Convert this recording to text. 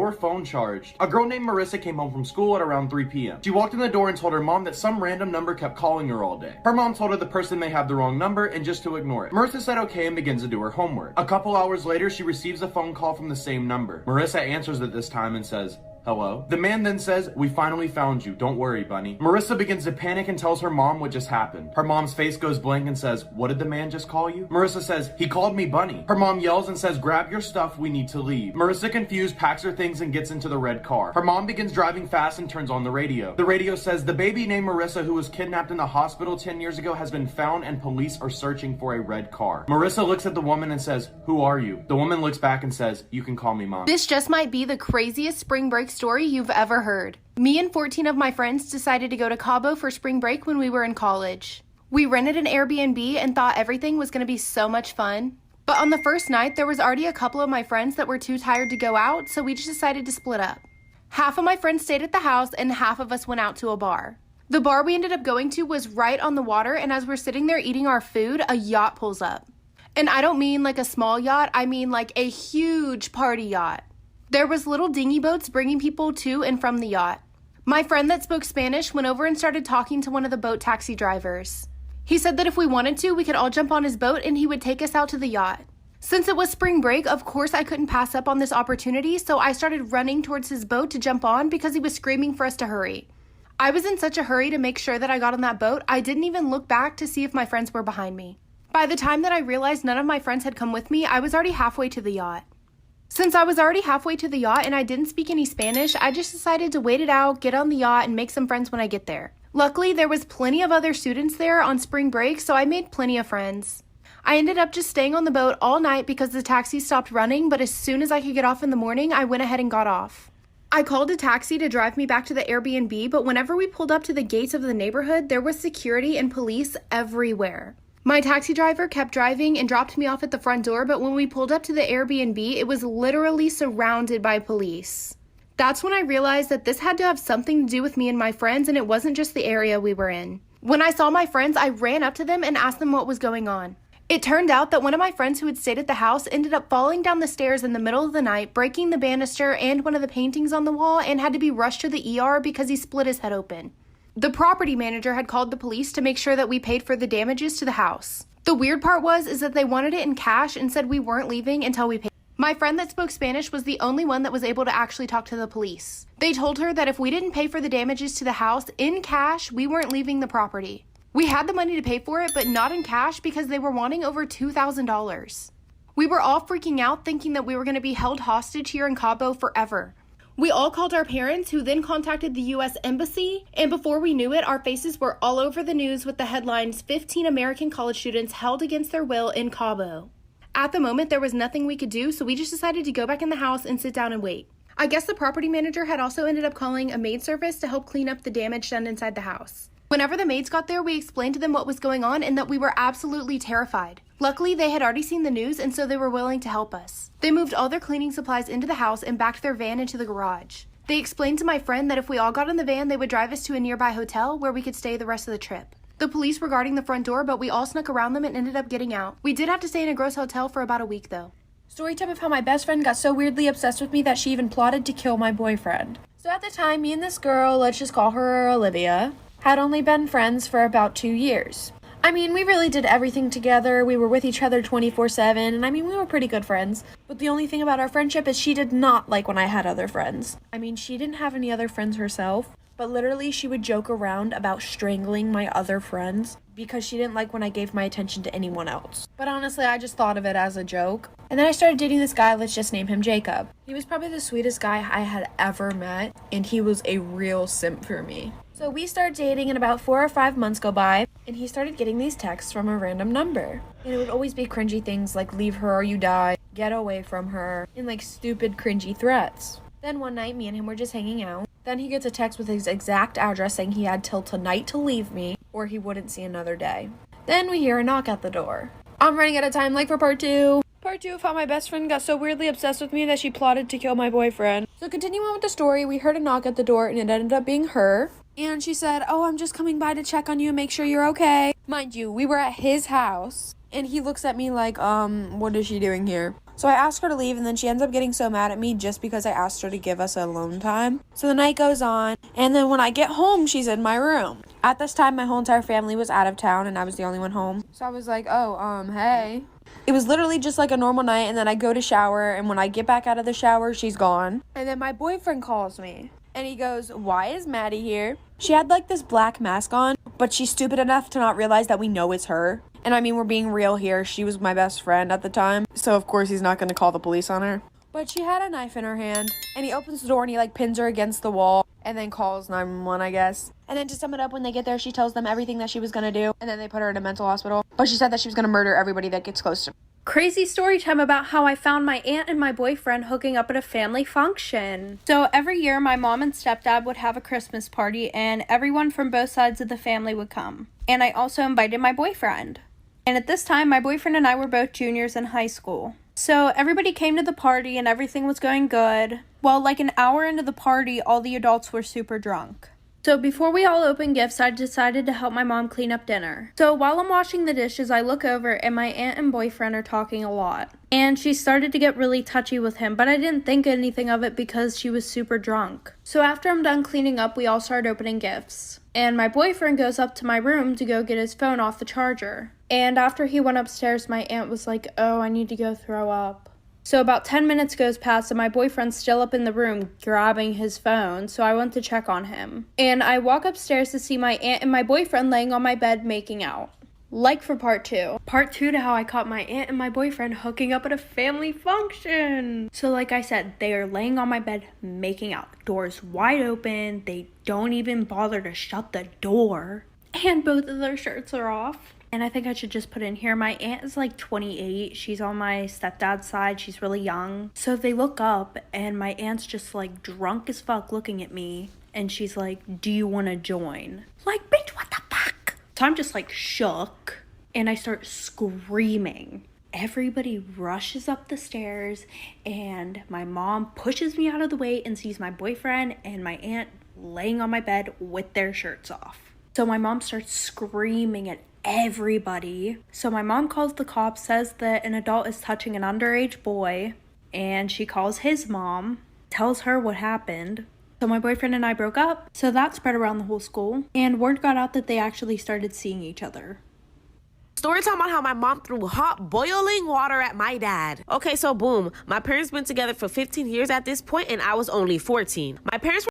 your phone charged. A girl named Marissa came home from school at around 3 p.m. She walked in the door and told her mom that some random number kept calling her all day. Her mom told her the person may have the wrong number and just to ignore it. Marissa said okay and begins to do her homework. A couple hours later, she receives a phone call from the same number. Marissa answers it this time and says, "Hello?" The man then says, "We finally found you. Don't worry, bunny." Marissa begins to panic and tells her mom what just happened. Her mom's face goes blank and says, "What did the man just call you?" Marissa says, "He called me bunny." Her mom yells and says, "Grab your stuff, we need to leave." Marissa, confused, packs her things and gets into the red car. Her mom begins driving fast and turns on the radio. The radio says, "The baby named Marissa who was kidnapped in the hospital 10 years ago has been found and police are searching for a red car." Marissa looks at the woman and says, "Who are you?" The woman looks back and says, "You can call me mom." This just might be the craziest spring break story you've ever heard. Me and 14 of my friends decided to go to Cabo for spring break when we were in college. We rented an Airbnb and thought everything was going to be so much fun. But on the first night, there was already a couple of my friends that were too tired to go out, so we just decided to split up. Half of my friends stayed at the house and half of us went out to a bar. The bar we ended up going to was right on the water, and as we're sitting there eating our food, a yacht pulls up. And I don't mean like a small yacht, I mean like a huge party yacht. There was little dinghy boats bringing people to and from the yacht. My friend that spoke Spanish went over and started talking to one of the boat taxi drivers. He said that if we wanted to, we could all jump on his boat and he would take us out to the yacht. Since it was spring break, of course I couldn't pass up on this opportunity, so I started running towards his boat to jump on because he was screaming for us to hurry. I was in such a hurry to make sure that I got on that boat, I didn't even look back to see if my friends were behind me. By the time that I realized none of my friends had come with me, I was already halfway to the yacht. Since I was already halfway to the yacht and I didn't speak any Spanish, I just decided to wait it out, get on the yacht, and make some friends when I get there. Luckily, there was plenty of other students there on spring break, so I made plenty of friends. I ended up just staying on the boat all night because the taxi stopped running, but as soon as I could get off in the morning, I went ahead and got off. I called a taxi to drive me back to the Airbnb, but whenever we pulled up to the gates of the neighborhood, there was security and police everywhere. My taxi driver kept driving and dropped me off at the front door, but when we pulled up to the Airbnb, it was literally surrounded by police. That's when I realized that this had to have something to do with me and my friends, and it wasn't just the area we were in. When I saw my friends, I ran up to them and asked them what was going on. It turned out that one of my friends who had stayed at the house ended up falling down the stairs in the middle of the night, breaking the banister and one of the paintings on the wall, and had to be rushed to the ER because he split his head open. The property manager had called the police to make sure that we paid for the damages to the house. The weird part is that they wanted it in cash and said we weren't leaving until we paid. My friend that spoke Spanish was the only one that was able to actually talk to the police. They told her that if we didn't pay for the damages to the house in cash, we weren't leaving the property. We had the money to pay for it, but not in cash because they were wanting over $2,000. We were all freaking out thinking that we were going to be held hostage here in Cabo forever. We all called our parents, who then contacted the U.S. Embassy, and before we knew it, our faces were all over the news with the headlines, 15 American college students held against their will in Cabo. At the moment, there was nothing we could do, so we just decided to go back in the house and sit down and wait. I guess the property manager had also ended up calling a maid service to help clean up the damage done inside the house. Whenever the maids got there, we explained to them what was going on and that we were absolutely terrified. Luckily, they had already seen the news, and so they were willing to help us. They moved all their cleaning supplies into the house and backed their van into the garage. They explained to my friend that if we all got in the van, they would drive us to a nearby hotel where we could stay the rest of the trip. The police were guarding the front door, but we all snuck around them and ended up getting out. We did have to stay in a gross hotel for about a week, though. Storytime of how my best friend got so weirdly obsessed with me that she even plotted to kill my boyfriend. So at the time, me and this girl, let's just call her Olivia, had only been friends for about 2 years. I mean, we really did everything together. We were with each other 24/7, and I mean, we were pretty good friends. But the only thing about our friendship is she did not like when I had other friends. I mean, she didn't have any other friends herself, but literally she would joke around about strangling my other friends because she didn't like when I gave my attention to anyone else. But honestly, I just thought of it as a joke. And then I started dating this guy, let's just name him Jacob. He was probably the sweetest guy I had ever met, and he was a real simp for me. So we started dating and about 4 or 5 months go by, and he started getting these texts from a random number. And it would always be cringy things like leave her or you die, get away from her, and like stupid cringy threats. Then one night, me and him were just hanging out. Then he gets a text with his exact address saying he had till tonight to leave me or he wouldn't see another day. Then we hear a knock at the door. I'm running out of time, like for part 2. Part 2 of how my best friend got so weirdly obsessed with me that she plotted to kill my boyfriend. So continuing on with the story, we heard a knock at the door and it ended up being her. And she said, "Oh, I'm just coming by to check on you and make sure you're okay." Mind you, we were at his house. And he looks at me like, what is she doing here? So I asked her to leave, and then she ends up getting so mad at me just because I asked her to give us alone time. So the night goes on, and then when I get home, she's in my room. At this time, my whole entire family was out of town, and I was the only one home. So I was like, oh, hey. It was literally just like a normal night, and then I go to shower, and when I get back out of the shower, she's gone. And then my boyfriend calls me, and he goes, why is Maddie here? She had like this black mask on, but she's stupid enough to not realize that we know it's her. And I mean, we're being real here. She was my best friend at the time, so of course he's not going to call the police on her. But she had a knife in her hand, and he opens the door and he like pins her against the wall and then calls 911, I guess. And then to sum it up, when they get there, she tells them everything that she was going to do, and then they put her in a mental hospital. But she said that she was going to murder everybody that gets close to her. Crazy story time about how I found my aunt and my boyfriend hooking up at a family function. So every year my mom and stepdad would have a Christmas party and everyone from both sides of the family would come. And I also invited my boyfriend. And at this time my boyfriend and I were both juniors in high school. So everybody came to the party and everything was going good. Well, like an hour into the party, all the adults were super drunk. So before we all opened gifts, I decided to help my mom clean up dinner. So while I'm washing the dishes, I look over and my aunt and boyfriend are talking a lot. And she started to get really touchy with him, but I didn't think anything of it because she was super drunk. So after I'm done cleaning up, we all start opening gifts. And my boyfriend goes up to my room to go get his phone off the charger. And after he went upstairs, my aunt was like, oh, I need to go throw up. So about 10 minutes goes past and my boyfriend's still up in the room grabbing his phone, so I went to check on him. And I walk upstairs to see my aunt and my boyfriend laying on my bed making out. Like for part 2. Part 2 to how I caught my aunt and my boyfriend hooking up at a family function. So like I said, they are laying on my bed making out. Doors wide open, they don't even bother to shut the door. And both of their shirts are off. And I think I should just put in here, my aunt is like 28. She's on my stepdad's side. She's really young. So they look up and my aunt's just like drunk as fuck looking at me. And she's like, do you want to join? Like, bitch, what the fuck? So I'm just like shook and I start screaming. Everybody rushes up the stairs and my mom pushes me out of the way and sees my boyfriend and my aunt laying on my bed with their shirts off. So my mom starts screaming at everybody. So my mom calls the cops, says that an adult is touching an underage boy, and she calls his mom, tells her what happened. So my boyfriend and I broke up, so that spread around the whole school, and word got out that they actually started seeing each other. Story time on how my mom threw hot boiling water at my dad. Okay, so boom, my parents been together for 15 years at this point and I was only 14. My parents